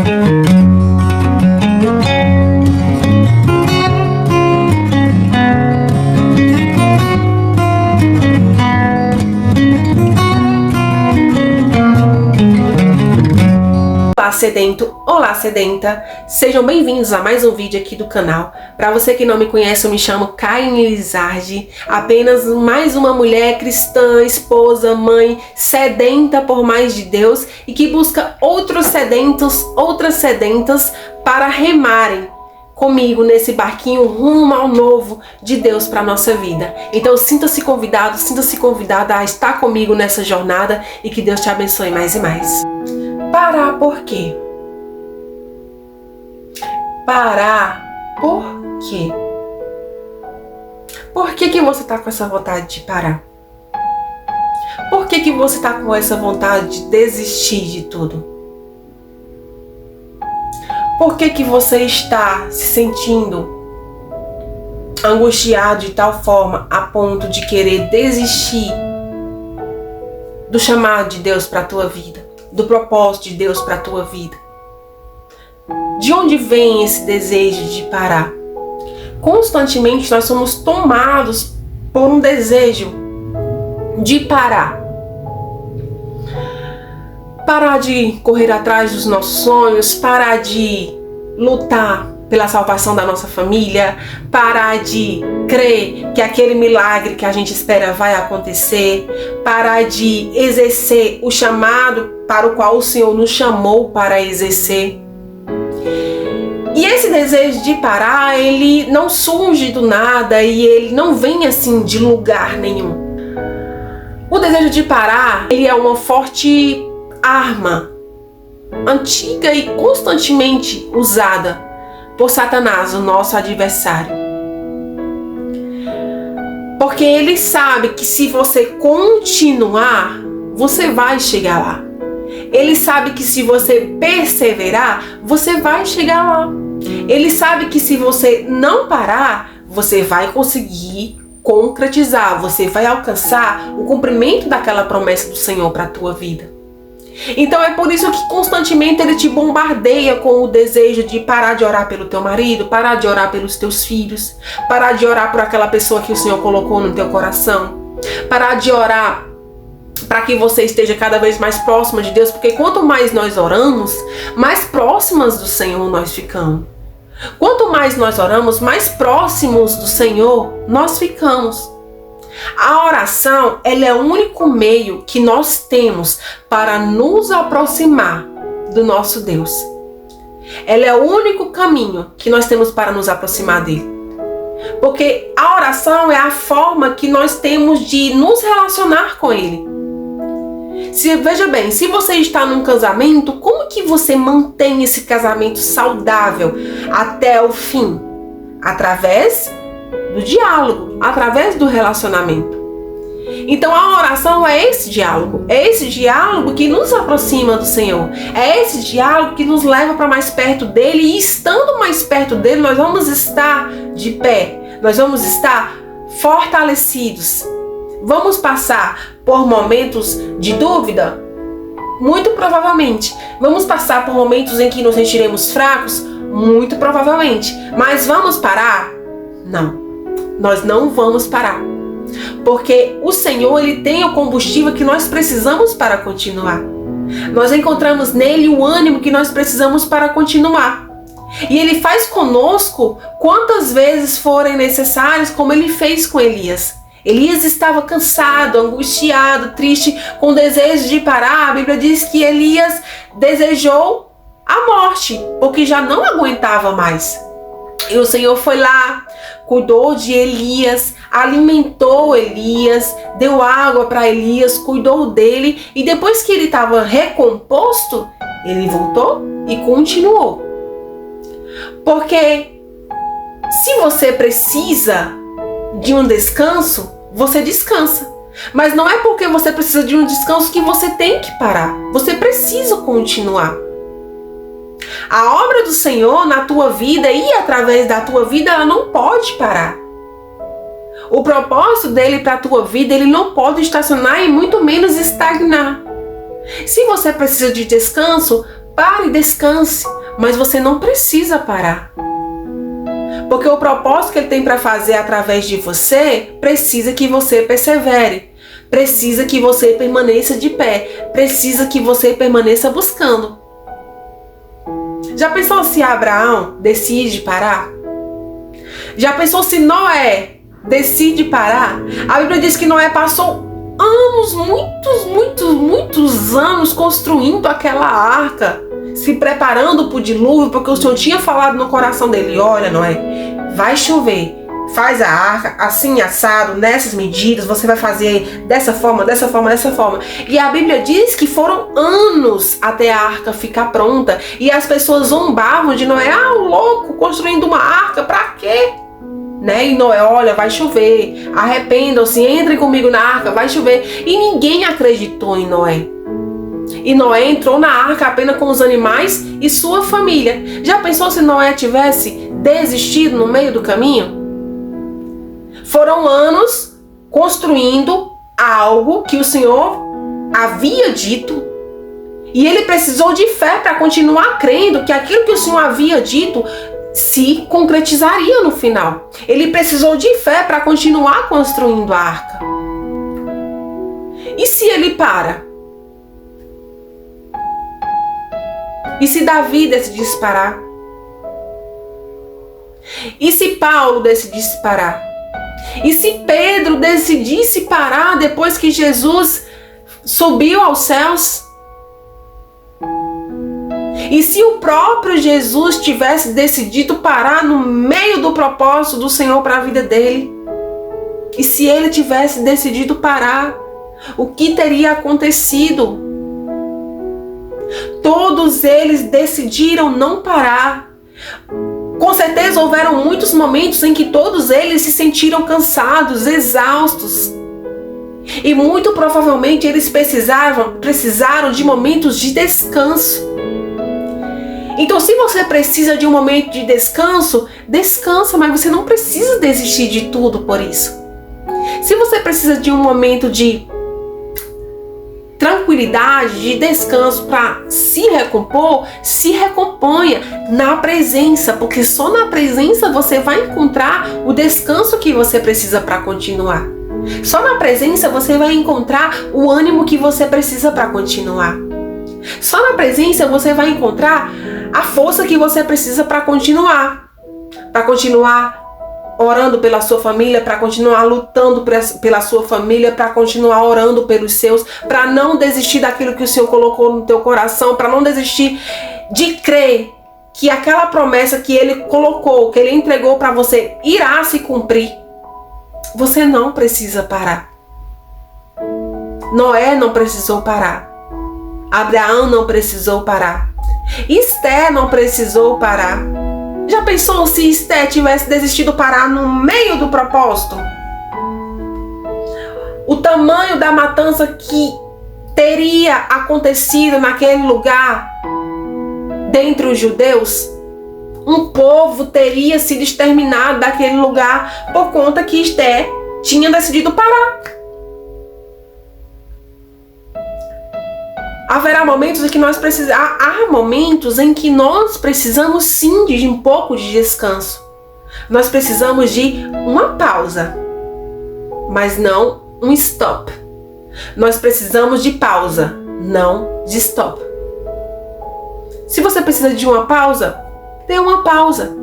Olá sedento, olá sedenta, sejam bem-vindos a mais um vídeo aqui do canal. Para você que não me conhece, eu me chamo Kaine Lizardi, apenas mais uma mulher cristã, esposa, mãe, sedenta por mais de Deus e que busca outros sedentos, outras sedentas para remarem comigo nesse barquinho rumo ao novo de Deus para nossa vida. Então sinta-se convidado, sinta-se convidada a estar comigo nessa jornada e que Deus te abençoe mais e mais. Parar por quê? Parar por quê? Por que você está com essa vontade de parar? Por que você está com essa vontade de desistir de tudo? Por que você está se sentindo angustiado de tal forma a ponto de querer desistir do chamado de Deus para a tua vida? Do propósito de Deus para a tua vida? De onde vem esse desejo de parar? Constantemente nós somos tomados por um desejo de parar. Parar de correr atrás dos nossos sonhos, parar de lutar pela salvação da nossa família, parar de crer que aquele milagre que a gente espera vai acontecer, parar de exercer o chamado para o qual o Senhor nos chamou para exercer. E esse desejo de parar, ele não surge do nada e ele não vem assim de lugar nenhum. O desejo de parar, ele é uma forte arma, antiga e constantemente usada por Satanás, o nosso adversário. Porque ele sabe que se você continuar, você vai chegar lá. Ele sabe que se você perseverar, você vai chegar lá. Ele sabe que se você não parar, você vai conseguir concretizar, você vai alcançar o cumprimento daquela promessa do Senhor para a tua vida. Então é por isso que constantemente ele te bombardeia com o desejo de parar de orar pelo teu marido, parar de orar pelos teus filhos, parar de orar por aquela pessoa que o Senhor colocou no teu coração, parar de orar para que você esteja cada vez mais próxima de Deus, porque quanto mais nós oramos, mais próximas do Senhor nós ficamos. Quanto mais nós oramos, mais próximos do Senhor nós ficamos. A oração, ela é o único meio que nós temos para nos aproximar do nosso Deus. Ela é o único caminho que nós temos para nos aproximar dele. Porque a oração é a forma que nós temos de nos relacionar com ele. Veja bem, se você está num casamento, como que você mantém esse casamento saudável até o fim? Através do diálogo, através do relacionamento. Então a oração é esse diálogo que nos aproxima do Senhor, é esse diálogo que nos leva para mais perto dele, e estando mais perto dele nós vamos estar de pé, nós vamos estar fortalecidos. Vamos passar por momentos de dúvida? Muito provavelmente. Vamos passar por momentos em que nos sentiremos fracos? Muito provavelmente. Mas vamos parar? Não. Nós não vamos parar. Porque o Senhor, ele tem o combustível que nós precisamos para continuar. Nós encontramos nele o ânimo que nós precisamos para continuar. E ele faz conosco quantas vezes forem necessárias, como ele fez com Elias. Elias estava cansado, angustiado, triste, com desejo de parar. A Bíblia diz que Elias desejou a morte, porque já não aguentava mais. E o Senhor foi lá, cuidou de Elias, alimentou Elias, deu água para Elias, cuidou dele. E depois que ele estava recomposto, ele voltou e continuou. Porque se você precisa de um descanso, você descansa. Mas não é porque você precisa de um descanso que você tem que parar. Você precisa continuar. A obra do Senhor na tua vida e através da tua vida, ela não pode parar. O propósito dele para a tua vida, ele não pode estacionar e muito menos estagnar. Se você precisa de descanso, Pare e descanse, mas você não precisa parar. Porque o propósito que ele tem para fazer através de você precisa que você persevere. Precisa que você permaneça de pé. Precisa que você permaneça buscando. Já pensou se Abraão decide parar? Já pensou se Noé decide parar? A Bíblia diz que Noé passou anos, muitos anos construindo aquela arca, se preparando para o dilúvio, porque o Senhor tinha falado no coração dele: olha, Noé, vai chover, faz a arca assim, assado, nessas medidas, você vai fazer dessa forma. E a Bíblia diz que foram anos até a arca ficar pronta, e as pessoas zombavam de Noé: ah, o louco, construindo uma arca, pra quê? Né? E Noé: olha, vai chover, arrependam-se, entrem comigo na arca, vai chover. E ninguém acreditou em Noé. E Noé entrou na arca apenas com os animais e sua família. Já pensou se Noé tivesse desistido no meio do caminho? Foram anos construindo algo que o Senhor havia dito, e ele precisou de fé para continuar crendo que aquilo que o Senhor havia dito se concretizaria no final. Ele precisou de fé para continuar construindo a arca. E se ele para? E se Davi decidisse parar? E se Paulo decidisse parar? E se Pedro decidisse parar depois que Jesus subiu aos céus? E se o próprio Jesus tivesse decidido parar no meio do propósito do Senhor para a vida dele? E se ele tivesse decidido parar, o que teria acontecido? Todos eles decidiram não parar. Com certeza houveram muitos momentos em que todos eles se sentiram cansados, exaustos. E muito provavelmente eles precisaram de momentos de descanso. Então, se você precisa de um momento de descanso, descansa, mas você não precisa desistir de tudo por isso. Se você precisa de um momento de tranquilidade, de descanso para se recompor, se recomponha na presença, porque só na presença você vai encontrar o descanso que você precisa para continuar. Só na presença você vai encontrar o ânimo que você precisa para continuar. Só na presença você vai encontrar a força que você precisa para continuar orando pela sua família, para continuar lutando pela sua família, para continuar orando pelos seus, para não desistir daquilo que o Senhor colocou no teu coração, para não desistir de crer que aquela promessa que Ele colocou, que Ele entregou para você, irá se cumprir. Você não precisa parar. Noé não precisou parar. Abraão não precisou parar. Esther não precisou parar. Já pensou se Esther tivesse desistido parar no meio do propósito? O tamanho da matança que teria acontecido naquele lugar dentre os judeus? Um povo teria sido exterminado daquele lugar por conta que Esther tinha decidido parar. Haverá momentos em que há momentos em que nós precisamos sim de um pouco de descanso. Nós precisamos de uma pausa, mas não um stop. Nós precisamos de pausa, não de stop. Se você precisa de uma pausa, dê uma pausa.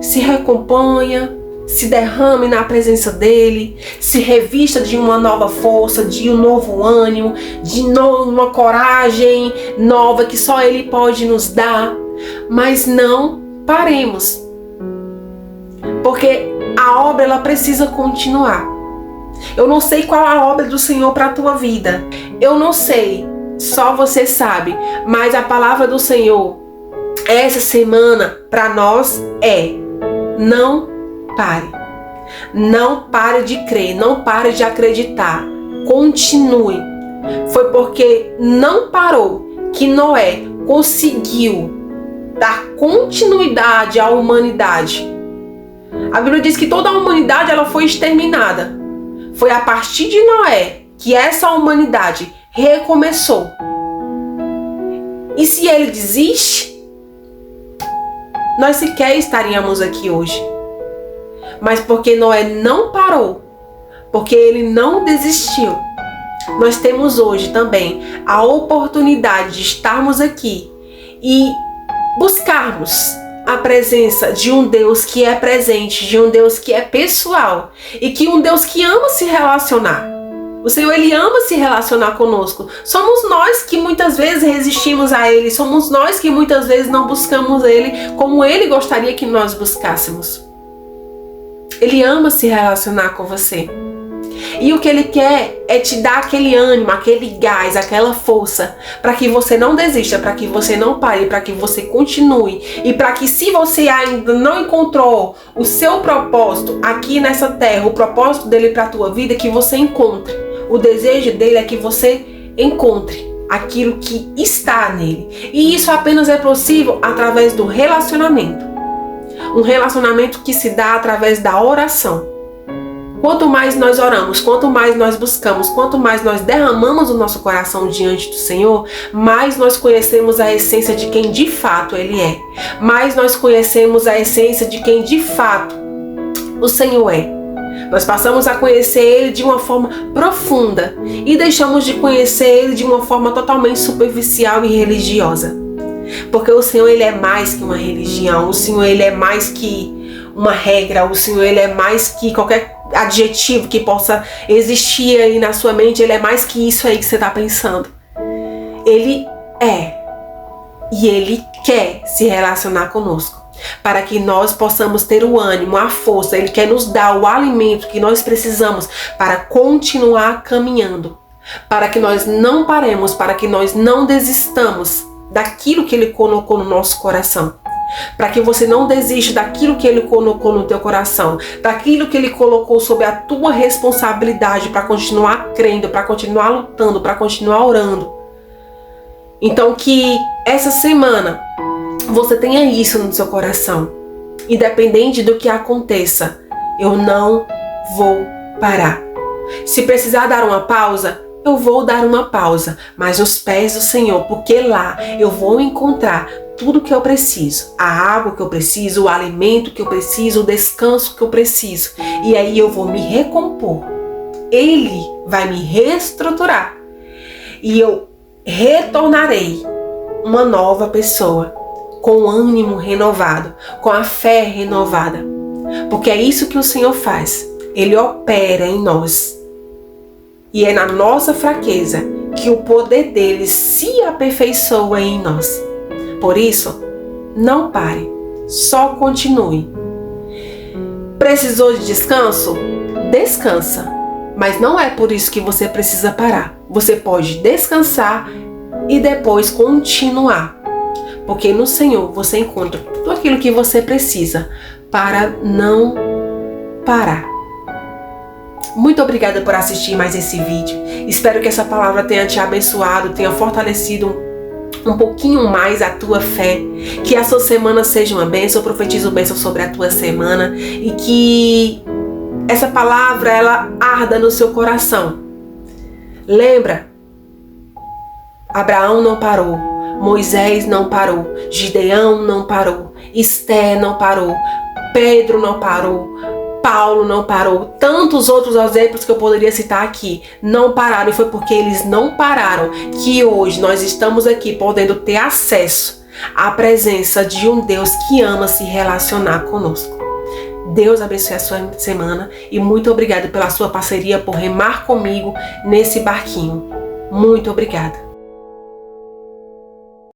Se recomponha, se derrame na presença dele, se revista de uma nova força, de um novo ânimo, de uma coragem nova que só ele pode nos dar. Mas não paremos, porque a obra ela precisa continuar. Eu não sei qual a obra do Senhor para a tua vida. Eu não sei, só você sabe. Mas a palavra do Senhor essa semana para nós é: não pare. Não pare de crer, não pare de acreditar. Continue. Foi porque não parou que Noé conseguiu dar continuidade à humanidade. A Bíblia diz que toda a humanidade ela foi exterminada. Foi a partir de Noé que essa humanidade recomeçou. E se ele desiste, nós sequer estaríamos aqui hoje. Mas porque Noé não parou, porque ele não desistiu, nós temos hoje também a oportunidade de estarmos aqui e buscarmos a presença de um Deus que é presente, de um Deus que é pessoal e que um Deus que ama se relacionar. O Senhor, Ele ama se relacionar conosco. Somos nós que muitas vezes resistimos a Ele, somos nós que muitas vezes não buscamos Ele como Ele gostaria que nós buscássemos. Ele ama se relacionar com você. E o que Ele quer é te dar aquele ânimo, aquele gás, aquela força, para que você não desista, para que você não pare, para que você continue. E para que, se você ainda não encontrou o seu propósito aqui nessa terra, o propósito dele para a tua vida, que você encontre. O desejo dele é que você encontre aquilo que está nele. E isso apenas é possível através do relacionamento. Um relacionamento que se dá através da oração. Quanto mais nós oramos, quanto mais nós buscamos, quanto mais nós derramamos o nosso coração diante do Senhor, mais nós conhecemos a essência de quem de fato Ele é. Mais nós conhecemos a essência de quem de fato o Senhor é. Nós passamos a conhecer Ele de uma forma profunda e deixamos de conhecer Ele de uma forma totalmente superficial e religiosa. Porque o Senhor, Ele é mais que uma religião, o Senhor, Ele é mais que uma regra, o Senhor, Ele é mais que qualquer adjetivo que possa existir aí na sua mente. Ele é mais que isso aí que você está pensando. Ele é e Ele quer se relacionar conosco para que nós possamos ter o ânimo, a força. Ele quer nos dar o alimento que nós precisamos para continuar caminhando, para que nós não paremos, para que nós não desistamos daquilo que Ele colocou no nosso coração. Para que você não desista daquilo que Ele colocou no teu coração, daquilo que Ele colocou sob a tua responsabilidade, para continuar crendo, para continuar lutando, para continuar orando. Então que essa semana você tenha isso no seu coração. Independente do que aconteça, eu não vou parar. Se precisar dar uma pausa, eu vou dar uma pausa, mas nos pés do Senhor, porque lá eu vou encontrar tudo que eu preciso, a água que eu preciso, o alimento que eu preciso, o descanso que eu preciso. E aí eu vou me recompor. Ele vai me reestruturar. E eu retornarei uma nova pessoa, com ânimo renovado, com a fé renovada. Porque é isso que o Senhor faz. Ele opera em nós. E é na nossa fraqueza que o poder dele se aperfeiçoa em nós. Por isso, não pare, só continue. Precisou de descanso? Descansa. Mas não é por isso que você precisa parar. Você pode descansar e depois continuar. Porque no Senhor você encontra tudo aquilo que você precisa para não parar. Muito obrigada por assistir mais esse vídeo. Espero que essa palavra tenha te abençoado, tenha fortalecido um pouquinho mais a tua fé, que a sua semana seja uma bênção. Eu profetizo bênção sobre a tua semana e que essa palavra ela arda no seu coração. Lembra, Abraão não parou, Moisés não parou, Gideão não parou, Esté não parou, Pedro não parou, Paulo não parou, tantos outros exemplos que eu poderia citar aqui não pararam, e foi porque eles não pararam que hoje nós estamos aqui podendo ter acesso à presença de um Deus que ama se relacionar conosco. Deus abençoe a sua semana e muito obrigada pela sua parceria, por remar comigo nesse barquinho. Muito obrigada.